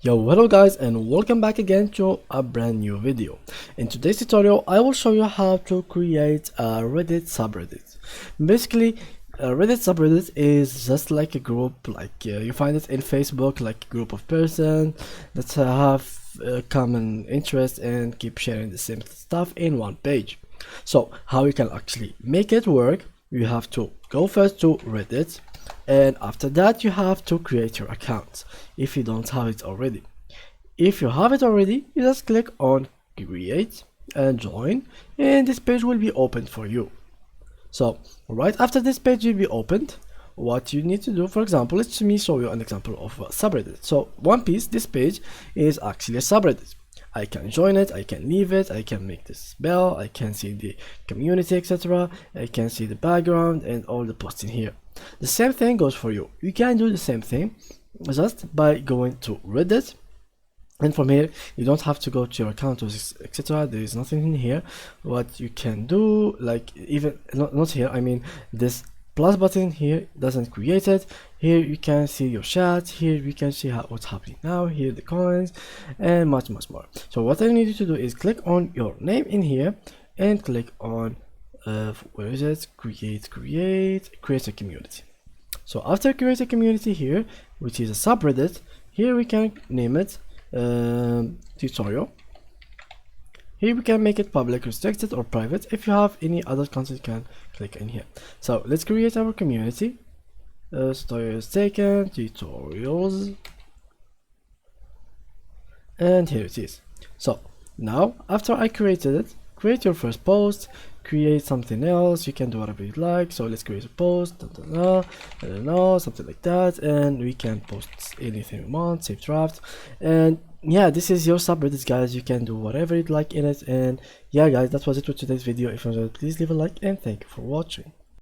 Yo, hello guys, and welcome back again to a brand new video. In today's tutorial I will show you how to create a Reddit subreddit. Basically, a Reddit subreddit is just like a group, like you find it in Facebook, like a group of persons that have common interest and keep sharing the same stuff in one page. So how you can actually make it work, you have to go first to Reddit, and after that you have to create your account if you don't have it already. If you have it already, you just click on create and join, and this page will be opened for you. So right after this page will be opened, what you need to do, for example, let me show you an example of a subreddit. So One Piece, this page is actually a subreddit. I can join it, I can leave it, I can make this bell, I can see the community, etc. I can see the background and all the posts in here. The same thing goes for you. You can do the same thing just by going to Reddit, and from here you don't have to go to your account, etc. There is nothing in here. What you can do, like even not here, I mean this plus button here doesn't create it. Here you can see your chat, here we can see what's happening now, here the comments, and much more. So what I need you to do is click on your name in here and click on where is it, create a community. So after create a community here, which is a subreddit, here we can name it tutorial. Here we can make it public, restricted, or private. If you have any other content, you can click in here. So let's create our community. Tutorials taken, tutorials, and here it is. So now after I created it, create your first post, create something else, you can do whatever you like. So let's create a post, I don't know, something like that, and we can post anything we want, save draft. And yeah, this is your subreddit, guys. You can do whatever you'd like in it. And yeah guys, that was it for today's video. If you enjoyed, please leave a like, and thank you for watching.